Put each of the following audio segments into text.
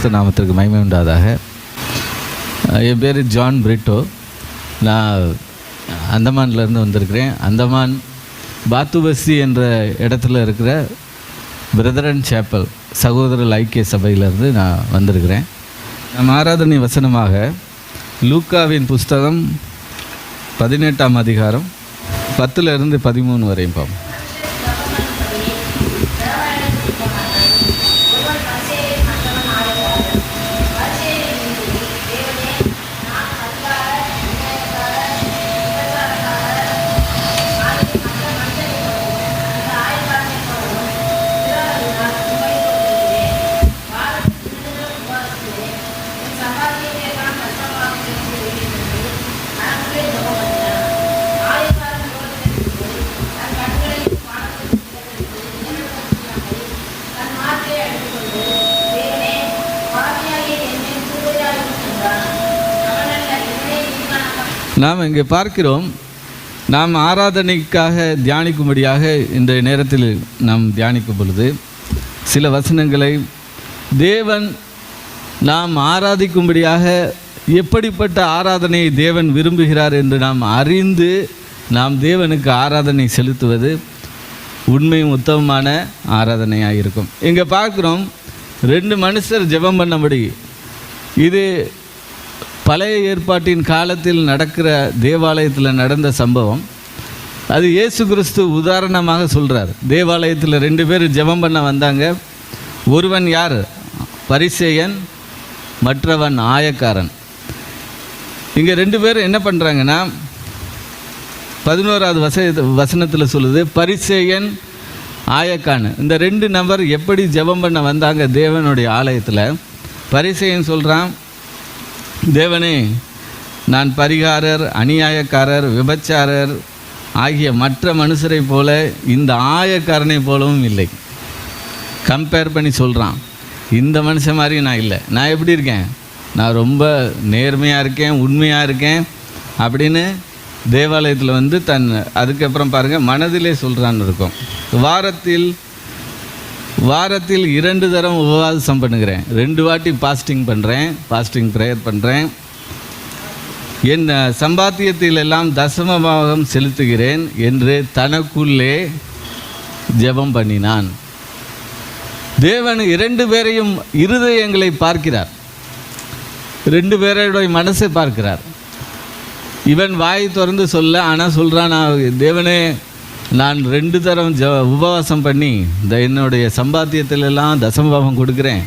பரிசுத்த நாமத்திற்கு மகிமை உண்டாதாக. என் பேர் ஜான் பிரிட்டோ. நான் அந்தமான்லேருந்து வந்திருக்கிறேன். அந்தமான் பாத்துபசி என்ற இடத்துல இருக்கிற பிரதரன் சேப்பல் சகோதரர் ஐக்கிய சபையிலேருந்து நான் வந்திருக்கிறேன். நம் ஆராதனை வசனமாக லூக்காவின் புஸ்தகம் 18ஆம் அதிகாரம் 10 to 13 வரையும் பார்ப்போம். நாம் இங்கே பார்க்கிறோம், நாம் ஆராதனைக்காக தியானிக்கும்படியாக இந்த நேரத்தில் நாம் தியானிக்கும் பொழுது சில வசனங்களை தேவன் நாம் ஆராதிக்கும்படியாக எப்படிப்பட்ட ஆராதனையை தேவன் விரும்புகிறார் என்று நாம் அறிந்து நாம் தேவனுக்கு ஆராதனை செலுத்துவது உண்மையும் உத்தமமான ஆராதனையாக இருக்கும். இங்கே பார்க்குறோம், 2 மனுஷர் ஜெபம் பண்ணபடி. இது பழைய ஏற்பாட்டின் காலத்தில் நடக்கிற தேவாலயத்தில் நடந்த சம்பவம். அது இயேசு கிறிஸ்து உதாரணமாக சொல்கிறார். தேவாலயத்தில் 2 பேர் ஜெபம் பண்ண வந்தாங்க. ஒருவன் யார்? பரிசேயன், மற்றவன் ஆயக்காரன். இங்கே 2 பேர் என்ன பண்ணுறாங்கன்னா, 11வது வசனத்தில் சொல்லுது, பரிசேயன் ஆயக்காரன். இந்த 2 நபர் எப்படி ஜெபம் பண்ண வந்தாங்க தேவனுடைய ஆலயத்தில்? பரிசேயன் சொல்கிறான், தேவனே, நான் பரிகாரர், அநியாயக்காரர், விபச்சாரர் ஆகிய மற்ற மனுஷரை போல இந்த ஆயக்காரனை போலவும் இல்லை. கம்பேர் பண்ணி சொல்கிறான், இந்த மனுஷன் மாதிரி நான் இல்லை. நான் எப்படி இருக்கேன்? நான் ரொம்ப நேர்மையாக இருக்கேன், உண்மையாக இருக்கேன் அப்படின்னு தேவாலயத்தில் அதுக்கப்புறம் பாருங்கள், மனதிலே சொல்கிறான்னு இருக்கும். வாரத்தில் 2 தரம் உபவாசம் பண்ணுகிறேன், 2 வாட்டி ஃபாஸ்டிங் ப்ரேயர் பண்ணுறேன், என் சம்பாத்தியத்தில் எல்லாம் தசமபாகம் செலுத்துகிறேன் என்று தனக்குள்ளே ஜெபம் பண்ணினான். தேவன் 2 பேரையும் இருதயங்களை பார்க்கிறார், 2 பேருடைய மனசை பார்க்கிறார். இவன் வாய் திறந்து சொல்ல, ஆனால் சொல்கிறான், நான் தேவனே, நான் 2 தரம் உபவாசம் பண்ணி என்னுடைய சம்பாத்தியத்திலெல்லாம் தசமபாகம் கொடுக்குறேன்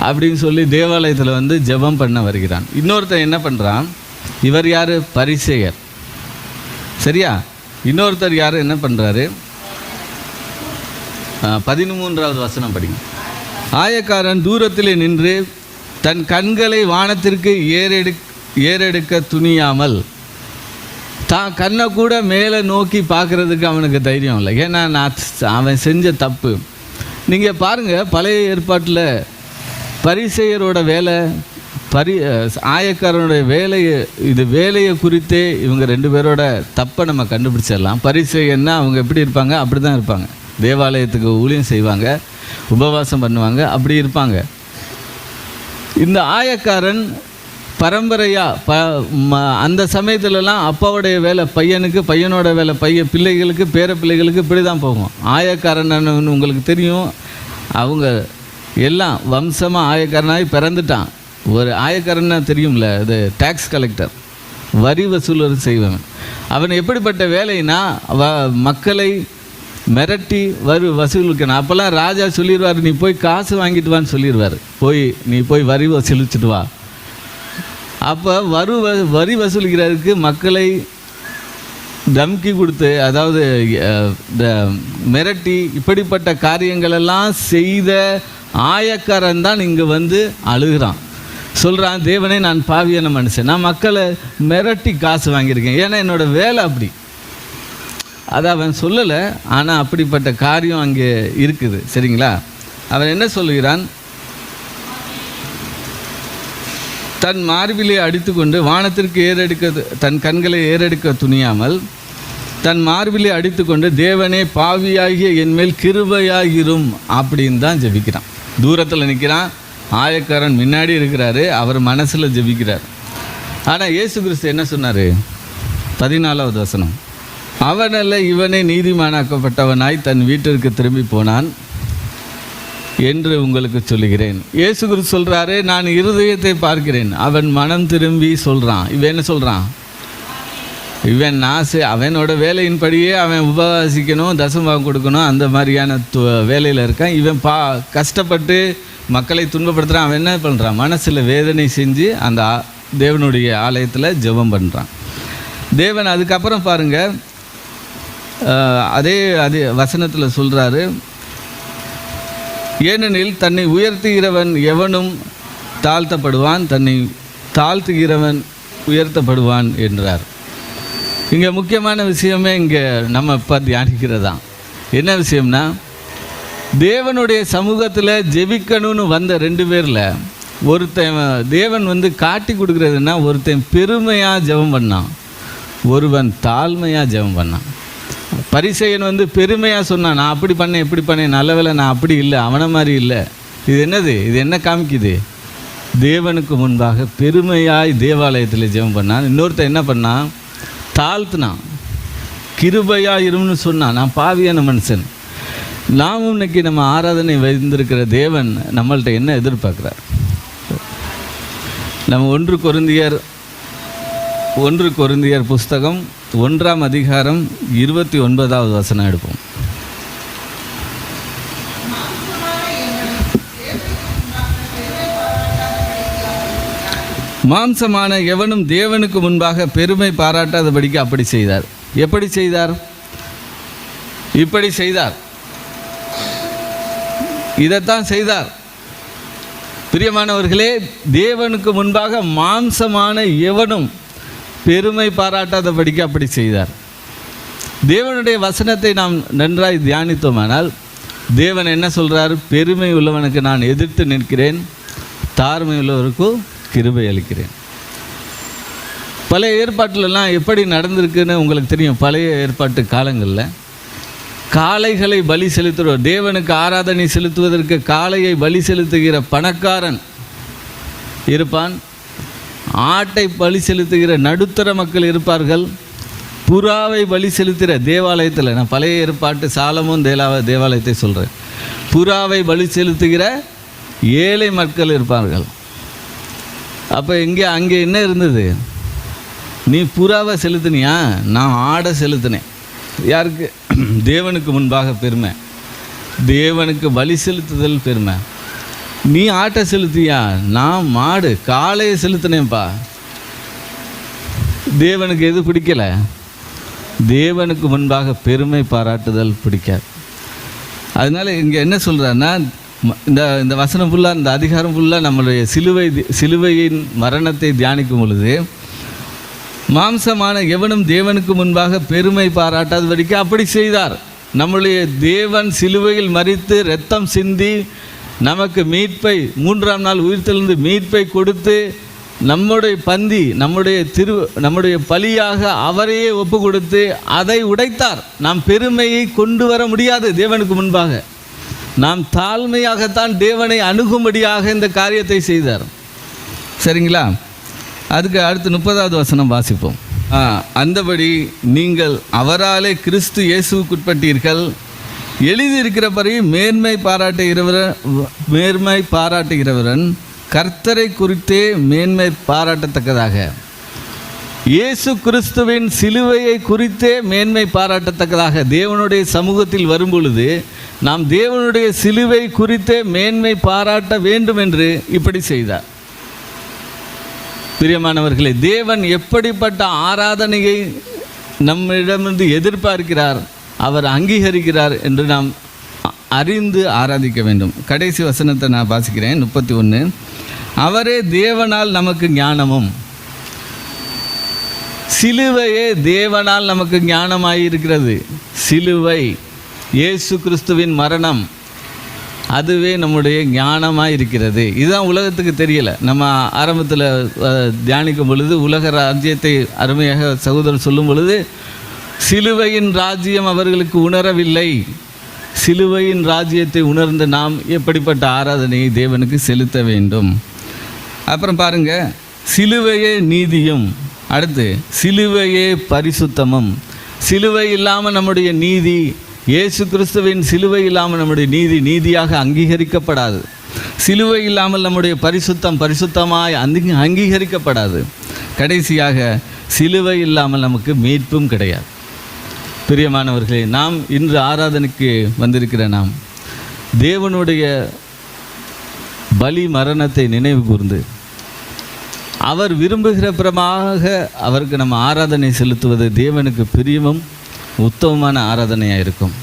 அப்படின்னு சொல்லி தேவாலயத்தில் ஜெபம் பண்ண வருகிறான். இன்னொருத்தன் என்ன பண்ணுறான்? இவர் யார்? பரிசேயர். சரியா? இன்னொருத்தர் யார்? என்ன பண்ணுறாரு? 13வது வசனம் படிங்க. ஆயக்காரன் தூரத்திலே நின்று தன் கண்களை வானத்திற்கு ஏறெடுக்க துணியாமல் தான் கண்ணை கூட மேலே நோக்கி பார்க்குறதுக்கு அவனுக்கு தைரியம் இல்லை. ஏன்னா அவன் செஞ்ச தப்பு. நீங்கள் பாருங்கள், பழைய ஏற்பாட்டில் பரிசேயரோட வேலை, ஆயக்காரனுடைய வேலையை குறித்தே இவங்க 2 பேரோட தப்பை நம்ம கண்டுபிடிச்சிடலாம். பரிசேயன்னா அவங்க எப்படி இருப்பாங்க? அப்படி தான் இருப்பாங்க. தேவாலயத்துக்கு ஊழியம் செய்வாங்க, உபவாசம் பண்ணுவாங்க, அப்படி இருப்பாங்க. இந்த ஆயக்காரன் பரம்பரையாக அந்த சமயத்துலலாம் அப்பாவுடைய வேலை பையனுக்கு, பையனோட வேலை பிள்ளைகளுக்கு, பேர பிள்ளைகளுக்கு இப்படி தான் போகும். ஆயக்காரன் உங்களுக்கு தெரியும், அவங்க எல்லாம் வம்சமாக ஆயக்காரனாகி பிறந்துட்டான். ஒரு ஆயக்காரன்னா தெரியும்ல, அது டேக்ஸ் கலெக்டர், வரி வசூல் செய்வன். அவன் எப்படிப்பட்ட வேலைன்னா மக்களை மிரட்டி வசூலிக்கணும். அப்போல்லாம் ராஜா சொல்லிடுவார், நீ போய் காசு வாங்கிட்டு வான்னு சொல்லிடுவார். நீ போய் வரி வசூலிச்சுட்டு வா. அப்போ வரி வசூலிக்கிறதுக்கு மக்களை தம்கி கொடுத்து, அதாவது மிரட்டி, இப்படிப்பட்ட காரியங்களெல்லாம் செய்த ஆயக்காரன் தான் இங்கே அழுகிறான். சொல்கிறான், தேவனே, நான் பாவியான மனுஷன், நான் மக்களை மிரட்டி காசு வாங்கியிருக்கேன், ஏன்னா என்னோடய வேலை அப்படி. அதை அவன் சொல்லலை, ஆனால் அப்படிப்பட்ட காரியம் அங்கே இருக்குது. சரிங்களா? அவன் என்ன சொல்கிறான்? தன் மார்பிலே அடித்து கொண்டு வானத்திற்கு தன் கண்களை ஏறெடுக்க துணியாமல் தன் மார்பிலே அடித்து கொண்டு, தேவனே, பாவியாகிய என்மேல் கிருபையாயிரும் அப்படின்னு தான் ஜெபிக்கிறான். தூரத்தில் நிற்கிறான், ஆயக்காரன் முன்னாடி இருக்கிறாரு, அவர் மனசில் ஜெபிக்கிறார். ஆனால் இயேசு கிறிஸ்து என்ன சொன்னார்? 14வது வசனம், அவனல்ல இவனே நீதிமானாக்கப்பட்டவனாய் தன் வீட்டிற்கு திரும்பி போனான் என்று உங்களுக்கு சொல்லுகிறேன். இயேசு கிறிஸ்து சொல்கிறாரு, நான் இருதயத்தை பார்க்கிறேன். அவன் மனம் திரும்பி சொல்கிறான். இவன் என்ன சொல்கிறான்? இவன் அவனோட வேலையின்படியே அவன் உபவாசிக்கணும், தசமபாகம் கொடுக்கணும், அந்த மாதிரியான வேலையில் இருக்கான். இவன் கஷ்டப்பட்டு மக்களை துன்பப்படுத்துகிறான். அவன் என்ன பண்ணுறான்? மனசில் வேதனை செஞ்சு அந்த தேவனுடைய ஆலயத்தில் ஜெபம் பண்ணுறான். தேவன் அதுக்கப்புறம் பாருங்கள், அதே வசனத்தில் சொல்கிறாரு, ஏனெனில் தன்னை உயர்த்துகிறவன் எவனும் தாழ்த்தப்படுவான், தன்னை தாழ்த்துகிறவன் உயர்த்தப்படுவான் என்றார். இங்கே முக்கியமான விஷயமே இங்கே நம்ம இப்போ தியானிக்கிறதான். என்ன விஷயம்னா, தேவனுடைய சமூகத்தில் ஜெபிக்கணும்னு வந்த 2 பேரில் ஒருத்தன் தேவன் காட்டி கொடுக்குறதுன்னா, ஒருத்தன் பெருமையாக ஜெபம் பண்ணான், ஒருவன் தாழ்மையாக ஜெபம் பண்ணான். பரிசேயன் பெருமையாக சொன்னான், நான் அப்படி பண்ணேன் இப்படி பண்ணேன், நல்ல வேளை நான் அப்படி இல்லை, அவனை மாதிரி இல்லை. இது என்னது? இது என்ன காமிக்குது? தேவனுக்கு முன்பாக பெருமையாய் தேவாலயத்தில் ஜெபம் பண்ணான். இன்னொருத்தன் என்ன பண்ணான்? தாழ்த்தினான், கிருபையாக இரும்னு சொன்னான். நான் பாவியான மனுஷன். நாமும் இன்னைக்கு நம்ம ஆராதனை வைத்திருக்கிற தேவன் நம்மள்கிட்ட என்ன எதிர்பார்க்குறார்? நம்ம 1 கொரிந்தியர் புஸ்தகம் 1ஆம் அதிகாரம் 29வது வசனம் எடுப்போம். மாம்சமான எவனும் தேவனுக்கு முன்பாக பெருமை பாராட்டாதபடிக்கு அப்படி செய்தார். எப்படி செய்தார்? இப்படி செய்தார். இதைத்தான் செய்தார். பிரியமானவர்களே, தேவனுக்கு முன்பாக மாம்சமான எவனும் பெருமை பாராட்டாதபடிக்கு அப்படி செய்தார். தேவனுடைய வசனத்தை நாம் நன்றாய் தியானித்தோமானால் தேவன் என்ன சொல்கிறார்? பெருமை உள்ளவனுக்கு நான் எதிர்த்து நிற்கிறேன், தாழ்மை உள்ளவருக்கும் கிருபை அளிக்கிறேன். பழைய ஏற்பாட்டிலெல்லாம் எப்படி நடந்திருக்குன்னு உங்களுக்கு தெரியும். பழைய ஏற்பாட்டு காலங்களில் காளைகளை பலி செலுத்துகிறோம். தேவனுக்கு ஆராதனை செலுத்துவதற்கு காளையை பலி செலுத்துகிற பணக்காரன் இருப்பான், ஆட்டை பலி செலுத்துகிற நடுத்தர மக்கள் இருப்பார்கள், புறாவை பலி செலுத்துகிற தேவாலயத்தில், நான் பழைய ஏற்பாட்டு சாலமோன் தேவாலயத்தை சொல்கிறேன், புறாவை பலி செலுத்துகிற ஏழை மக்கள் இருப்பார்கள். அப்போ அங்கே என்ன இருந்தது? நீ புறாவை செலுத்தினியா? நான் ஆடை செலுத்தினேன். யாருக்கு? தேவனுக்கு முன்பாக பெருமை. தேவனுக்கு பலி செலுத்துதல் பெருமை. நீ ஆட்டை செலுத்தியா? நான் மாடு காளையை செலுத்தினேன்ப்பா. தேவனுக்கு எது பிடிக்கல? தேவனுக்கு முன்பாக பெருமை பாராட்டுதல் பிடிக்காது. அதனால் இங்கே என்ன சொல்கிறாருன்னா, இந்த வசனம் ஃபுல்லாக, இந்த அதிகாரம் ஃபுல்லாக நம்மளுடைய சிலுவையின் மரணத்தை தியானிக்கும் பொழுது, மாம்சமான எவனும் தேவனுக்கு முன்பாக பெருமை பாராட்டாதபடிக்கு அப்படி செய்தார். நம்முடைய தேவன் சிலுவையில் மரித்து இரத்தம் சிந்தி நமக்கு மீட்பை, 3ஆம் நாள் உயிர்த்தெழுந்து மீட்பை கொடுத்து நம்முடைய பலியாக அவரையே ஒப்பு கொடுத்து அதை உடைத்தார். நாம் பெருமையை கொண்டு வர முடியாது தேவனுக்கு முன்பாக. நாம் தாழ்மையாகத்தான் தேவனை அணுகும்படியாக இந்த காரியத்தை செய்தார். சரிங்களா? அதுக்கு அடுத்து 30வது வசனம் வாசிப்போம். அந்தபடி நீங்கள் அவராலே கிறிஸ்து இயேசுவுக்குட்பட்டீர்கள், எழுதியிருக்கிறபடி மேன்மை பாராட்டுகிறவரன் கர்த்தரை குறித்தே மேன்மை பாராட்டத்தக்கதாக, இயேசு கிறிஸ்துவின் சிலுவையை குறித்தே மேன்மை பாராட்டத்தக்கதாக தேவனுடைய சமூகத்தில் வரும் பொழுது நாம் தேவனுடைய சிலுவை குறித்தே மேன்மை பாராட்ட வேண்டும் என்று இப்படி செய்தார். பிரியமானவர்களே, தேவன் எப்படிப்பட்ட ஆராதனையை நம்மிடமிருந்து எதிர்பார்க்கிறார், அவர் அங்கீகரிக்கிறார் என்று நாம் அறிந்து ஆராதிக்க வேண்டும். கடைசி வசனத்தை நான் வாசிக்கிறேன், 31. அவரே தேவனால் நமக்கு ஞானமும், சிலுவையே தேவனால் நமக்கு ஞானமாயிருக்கிறது. சிலுவை, இயேசு கிறிஸ்துவின் மரணம், அதுவே நம்முடைய ஞானமாக இருக்கிறது. இதுதான் உலகத்துக்கு தெரியலை. நம்ம ஆரம்பத்தில் தியானிக்கும் பொழுது உலக ராஜ்யத்தை அருமையாக சகோதரர் சொல்லும் பொழுது, சிலுவையின் ராஜ்யம் அவர்களுக்கு உணரவில்லை, சிலுவையின் ராஜ்யத்தை உணர்ந்த நாம் எப்படிப்பட்ட ஆராதனையை தேவனுக்கு செலுத்த வேண்டும். அப்புறம் பாருங்க, சிலுவையே நீதியும், அடுத்து சிலுவையே பரிசுத்தமும். சிலுவை இல்லாமல் நம்முடைய நீதி, இயேசு கிறிஸ்துவின் சிலுவை இல்லாமல் நம்முடைய நீதியாக அங்கீகரிக்கப்படாது. சிலுவை இல்லாமல் நம்முடைய பரிசுத்தமாய் அங்கீகரிக்கப்படாது. கடைசியாக சிலுவை இல்லாமல் நமக்கு மீட்பும் கிடையாது. பிரியமானவர்களே, நாம் இன்று ஆராதனைக்கு வந்திருக்கிற நாம் தேவனுடைய பலி மரணத்தை நினைவு கூர்ந்து அவர் விரும்புகிற பிரமாக அவருக்கு நம்ம ஆராதனை செலுத்துவது தேவனுக்கு பிரியமும் உத்தமமான ஆராதனையாக இருக்கும்.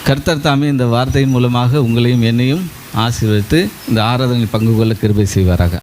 கர்த்தர் தாமே இந்த வார்த்தையின் மூலமாக உங்களையும் என்னையும் ஆசீர்வதித்து இந்த ஆராதனை பங்கு கொள்ள கிருபை செய்வாராக.